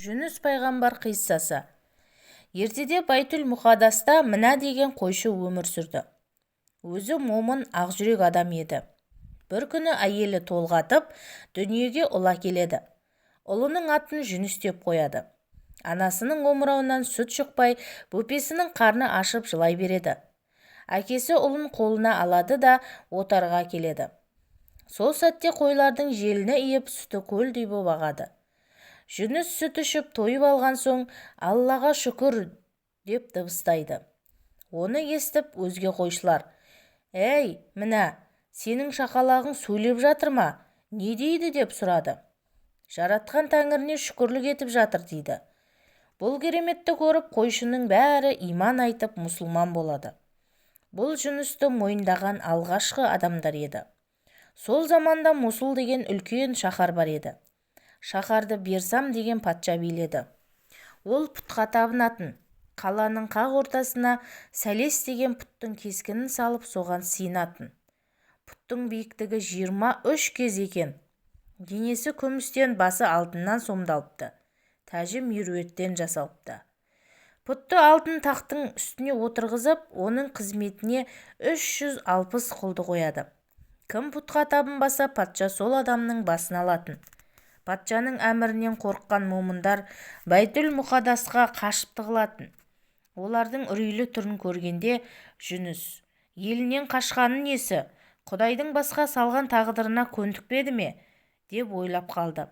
Жүніс пайғамбар қиссасы. Ертеде Байтул Мұқадаста Мына деген қойшы өмір сүрді. Өзі момын ақжүрек адам еді. Бір күні әйелі толғатып, дүниеге ұл әкеледі. Ұлының атын Жүніс деп қояды. Анасының омырауынан сүт шықпай, бөпесінің қарны ашып жылай береді. Әкесі ұлын қолына алады да отарға келеді. Сол сәтте қойлардың желіні иіп, сүті көлдей боп ағады. Жүніс сүт ішіп тойып алған соң, Аллаға шүкір деп дыбыстайды. Оны естіп өзге қойшылар: «Әй, мына, сенің шақалағың сөйлеп жатыр ма? Не дейді?» деп сұрады. «Жаратқан Тәңіріне шүкірлік етіп жатыр» дейді. Бұл кереметті көріп, қойшының бәрі иман айтып мұсылман болады. Бұл Жүністі мойындаған алғашқы адамдар еді. Сол заманда Мосул деген үлкен шаһар бар еді. Шаһарды Берсам деген патша биледі. Ол пұтқа табынатын. Қаланың қақ ортасына Сәлес деген пұттың кескінін салып, соған сиынатын. Пұттың биіктігі 23 кез екен. Денесі күмістен, басы алтыннан сомдалыпты. Тәжі меруерттен жасалыпты. Пұтты алтын тақтың үстіне отырғызып, оның қызметіне 360 құлды қояды. Кім пұтқа табынбаса, патша сол адамның басын алатын. Патшаның әмірінен қорыққан момындар Байтул Мұқадасқа қашып тығылатын. Олардың үрейлі түрін көргенде Жүніс: елінен қашқаны несі? Құдайдың басқа салған тағдырына көндікпеді ме? деп ойлап қалды.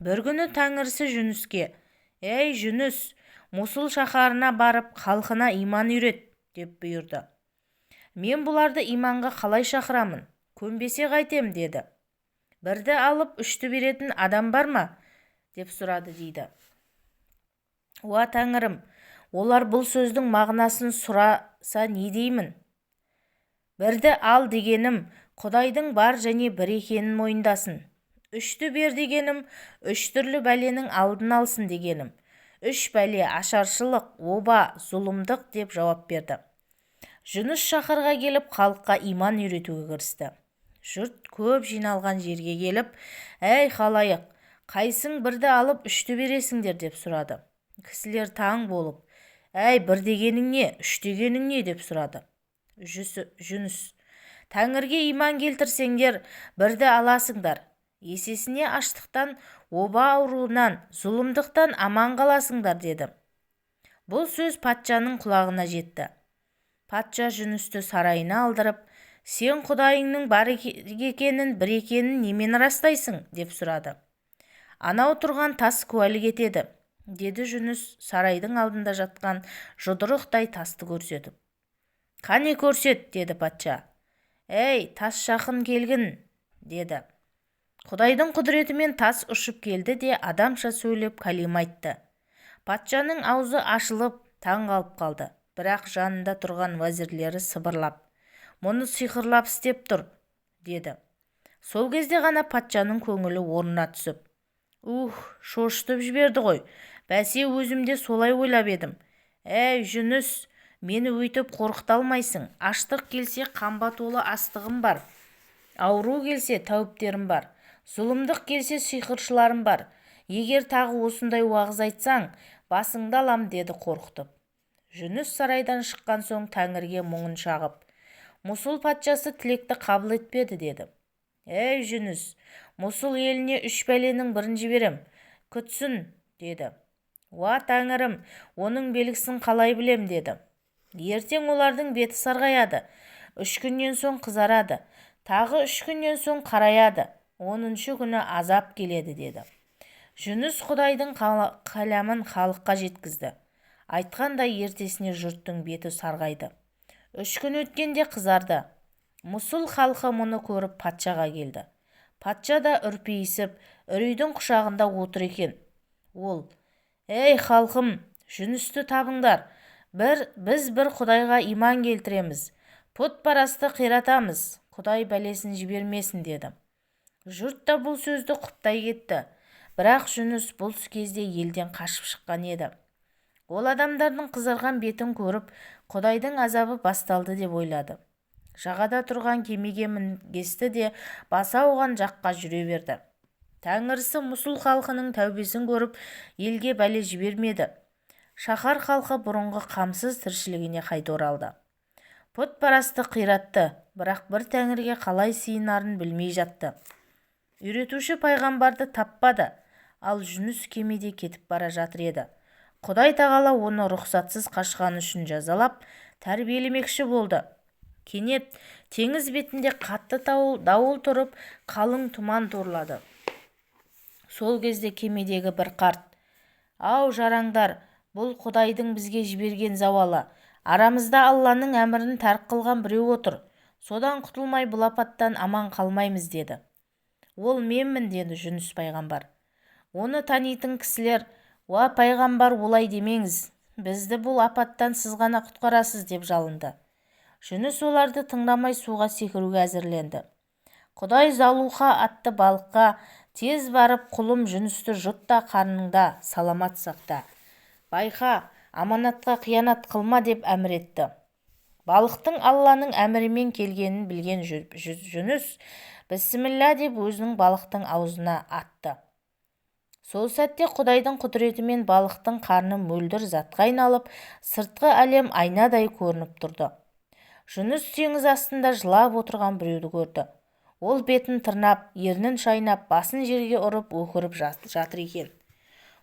Бір күні Тәңірісі Жүніске: «Ей, Жүніс, Мосул шаһарына барып, халқына иман үйрет» деп бұйырды. «Мен бұларды иманға қалай шақырамын? Көнбесе қайтем?» деді. «Бірді алып үшті беретін адам бар ма?» деп сұрады дейді. «Уа Тәңірім, олар бұл сөздің мағынасын сұраса не деймін? Бірді ал дегенім, Құдайдың бар және бір екенін мойындасын. Үшті бер дегенім, үш түрлі бәленің алдын алсын дегенім. Үш бәле: ашаршылық, оба, зұлымдық» деп жауап берді. Жүніс шаһарға келіп, халыққа иман үйретуге кірісті. Жұрт көп жиналған жерге келіп: «Әй халайық, қайсың бірді алып үшті бересіңдер?» деп сұрады. Кісілер таң болып: «Әй, бір дегенің не, үш дегенің не?» деп сұрады. Жүніс: «Тәңірге иман келтірсеңдер, бірді аласыңдар. Есесіне аштықтан, оба ауруынан, зұлымдықтан аман қаласыңдар» деді. Бұл сөз патшаның құлағына жетті. Патша Жүністі сарайына алдырып: «Сен Құдайыңның бар екенін, бір екенін немен растайсың?» деп сұрады. «Анау тұрған тас куәлік етеді» деді Жүніс, сарайдың алдында жатқан жұдырықтай тасты көрсетіп. «Қане көрсет» деді патша. «Әй, тас жақын келгін» деді. Құдайдың құдіретімен тас ұшып келді де адамша сөйлеп кәлима айтты. Патшаның аузы ашылып, таң қалып қалды. Бірақ жанында тұрған уәзірлері сыбырлап: «Мұны сиқырлап істеп тұр» деді. Сол кезде ғана патшаның көңілі орнына түсіп: шошытып жіберді ғой. Бәсе, өзімде солай ойлап едім. Әй, Жүніс, мені өйтіп қорқыта алмайсың. Аштық келсе, қанба толы астығым бар. Ауру келсе, тәуіптерім бар. Зұлымдық келсе, сиқыршыларым бар. Егер тағы осындай уағыз айтсаң, басыңды алам» деді қорқытып. Жүніс сарайдан шыққан соң Тәңірге мұңын шағып: «Мосул патшасы тілекті қабыл етпеді» деді. «Әй, Жүніс, Мосул еліне үш бәленің бірін жіберем, күтсін» деді. «Уа Тәңірім, оның белгісін қалай білем?» деді. «Ертең олардың беті сарғаяды, 3 күннен соң қызарады, тағы 3 күннен соң қараяды, 10-шы күні азап келеді» деді. Жүніс Құдайдың қаламын халыққа жеткізді. Айтқандай ертесіне жұрттың беті сарғайды. 3 күн өткенде қызарды. Мосул халқы мұны көріп патшаға келді. Патша да үрпейісіп, үрейдің құшағында отыр екен. Ол: «Ей халқым, Жүністі табыңдар. Біз бір Құдайға иман келтіреміз. Пұт парасты қиратамыз. Құдай бәлесін жібермесін» деді. Жұрт та бұл сөзді құптай кетті. Бірақ Жүніс бұл кезде елден қашып шыққан еді. Ол адамдардың қызарған бетін көріп, Құдайдың азабы басталды деп ойлады. Жағада тұрған кемеге мінгесті де баса ауған жаққа жүре берді. Тәңірісі мұсыл халқының тәубесін көріп елге бәле жібермеді. Шаһар халқы бұрынғы қамсыз тіршілігіне қайта оралды. Пұтпарасты қиратты, бірақ бір тәңірге қалай сиынарын білмей жатты. Үйретуші пайғамбарды таппады, ал Жүніс кемеде кетіп бара жатыр еді. Құдай тағала оны рұқсатсыз қашқаны үшін жазалап, тәрбиелемекші болды. Кенет теңіз бетінде қатты дауыл тұрып, қалың тұман торлады. Сол кезде кемедегі бір қарт: «Ау жараңдар, бұл Құдайдың бізге жіберген зауалы. Арамызда Алланың әмірін тәрк қылған біреу отыр. Содан құтылмай бұл апаттан аман қалмаймыз» деді. «Ол менмін» деді Жүніс пайғамбар. Оны танитын кісілер: «Уа пайғамбар, олай демеңіз. Бізді бұл апаттан сіз ғана құтқарасыз» деп жалынды. Жүніс оларды тыңдамай суға секіруге әзірленді. Құдай Залуха атты балыққа: «Тез барып, құлым Жүністі жұт та қарныңда саламат сақта. Байқа, аманатқа қиянат қылма» деп әмір етті. Балықтың Алланың әмірімен келгенін білген Жүніс «Бісміллә» деп өзінің балықтың аузына атты. Сол сәтте Құдайдың құдіретімен балықтың қарны мөлдір затқа айналып, сыртқы әлем айнадай көрініп тұрды. Жүніс теңіз астында жылап отырған біреуді көрді. Ол бетін тырнап, ернін шайнап, басын жерге ұрып, өкіріп жатыр екен.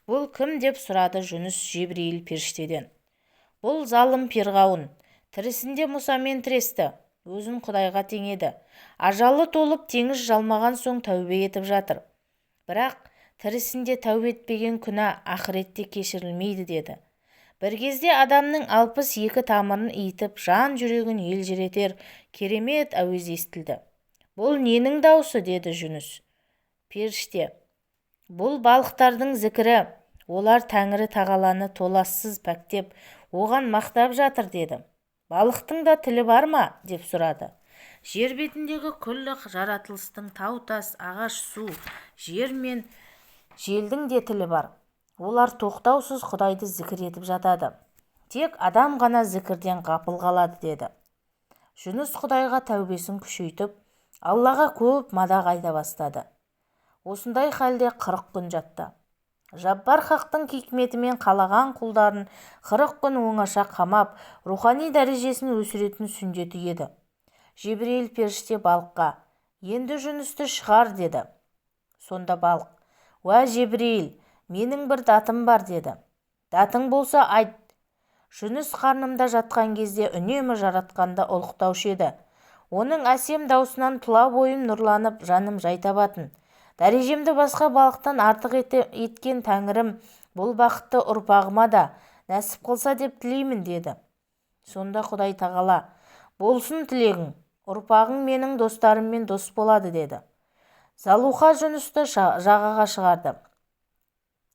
«Бұл кім?» деп сұрады Жүніс Жебірейіл періштеден. «Бұл залым перғауын. Тірісінде Мұсамен тіресті. Өзін Құдайға теңеді. Ажалы толып теңіз жалмаған соң тәубе етіп жатыр. Бірақ тірісінде тәубе етпеген күнә ақыретте кешірілмейді» деді. Бір кезде адамның 62 тамырын иітіп, жан жүрегін елжіретер керемет әуез естілді. «Бұл ненің даусы?» деді Жүніс. Періште: «Бұл балықтардың зікірі. Олар Тәңірі тағаланы толассыз пәктеп, оған мақтап жатыр» деді. «Балықтың да тілі бар ма?» деп сұрады. Жер бетіндегі күллі жаратылыстың тау-тас, ағаш, су, жер мен желдің де тілі бар. Олар тоқтаусыз Құдайды зікір етіп жатады. Тек адам ғана зікірден ғапыл қалады» деді. Жүніс Құдайға тәубесін күшейтіп, Аллаға көп мадақ айта бастады. Осындай халде 40 күн жатты. Жаббар хақтың хикметімен қалаған құлдарын 40 күн оңаша қамап, рухани дәрежесін өсіретін сүндеті еді. Жебірейіл періште балыққа: «Енді Жүністі шығар» деді. Сонда балық: «Уа Жебірейіл, менің бір датым бар» деді. «Датың болса айт». Жүніс қарнымда жатқан кезде үнемі жаратқанды ұлықтаушы еді. Оның әсем даусынан тұла бойым нұрланып, жаным жай табатын. Дәрежемді басқа балықтан артық еткен Тәңірім бұл бақытты ұрпағыма да нәсіп қылса деп тілеймін» деді. Сонда Құдай тағала: «Болсын тілегің, ұрпағың менің достарыммен дос болады» деді. Залуха Жүністі жағаға шығарды.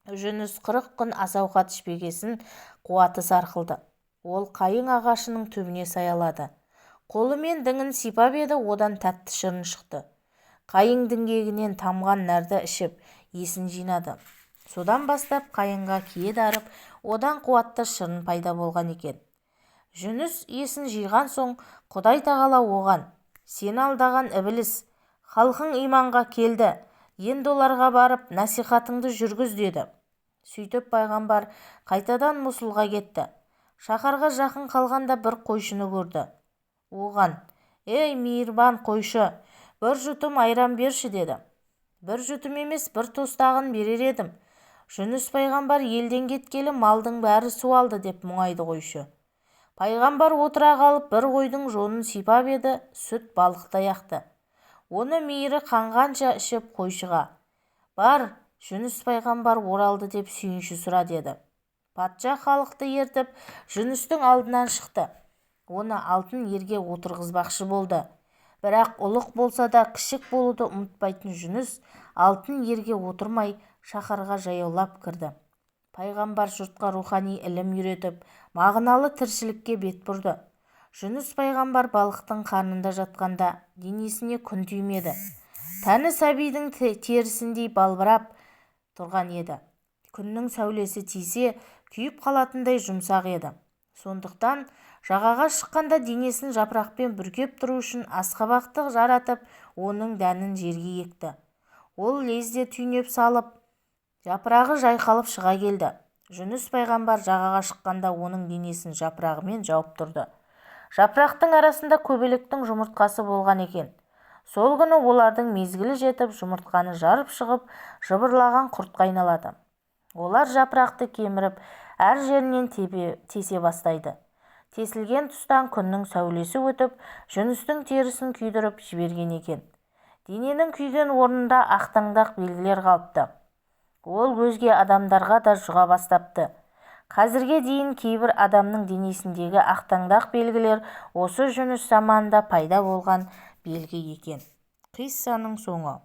Жүніс 40 күн ас-ауқат ішпегесін қуаты сарқылды. Ол қайың ағашының түбіне саялады. Қолымен діңін сипап еді, одан тәтті шырын шықты. Қайың діңгегінен тамған нәрді ішіп, есін жинады. Содан бастап қайыңға кие дарып, одан қуатты шырын пайда болған екен. Жүніс есін жиған соң Құдай тағала оған: «Сені алдаған ібіліс, халқың иманға келді, енді оларға барып насихатыңды жүргіз» деді. Сөйтіп пайғамбар қайтадан Мұсылға кетті. Шаһарға жақын қалғанда бір қойшыны көрді. Оған: «Ей мейірбан қойшы, бір жұтым айран берші» деді. «Бір жұтым емес, бір тостағын берер едім. Жүніс пайғамбар елден кеткелі малдың бәрі суалды» деп мұңайды қойшы. Пайғамбар отыра қалып бір қойдың жонын сипап еді, сүт балықтай ақты. Оны мейірі қанғанша ішіп қойшыға: «Бар, Жүніс пайғамбар оралды» деп сүйінші сұра деді. Патша халықты ертіп Жүністің алдынан шықты. Оны алтын ерге отырғызбақшы болды. Бірақ ұлық болса да кішік болуды ұмытпайтын Жүніс алтын ерге отырмай шаһарға жаяулап кірді. Пайғамбар жұртқа рухани ілім үйретіп, мағыналы тіршілікке бет бұрды. Жүніс пайғамбар балықтың қарнында жатқанда денесіне күн тимеді. Тәні сәбидің терісіндей балбырап тұрған еді. Күннің сәулесі тисе, күйіп қалатындай жұмсақ еді. Сондықтан жағаға шыққанда денесін жапырақпен бүркеп тұру үшін асқабақты жаратып, оның дәнін жерге екті. ол лезде түйнеп салып жапырағы жайқалып шыға келді. Жүніс пайғамбар жағаға шыққанда оның денесін жапырағымен жауып тұрды. Жапырақтың арасында көбелектің жұмыртқасы болған екен. Сол күні олардың мезгілі жетіп, жұмыртқаны жарып шығып, жыбырлаған құртқа айналады. Олар жапырақты кеміріп, әр жерінен тесе бастайды. Тесілген тұстан күннің сәулесі өтіп, жүністің терісін күйдіріп жіберген екен. Дененің күйген орнында ақтаңдақ белгілер қалыпты. Ол өзге адамдарға да жұға бастапты. Қазірге дейін кейбір адамның денесіндегі ақтаңдақ белгілер осы жүніс заманында пайда болған белгі екен. Қиссаның соңы.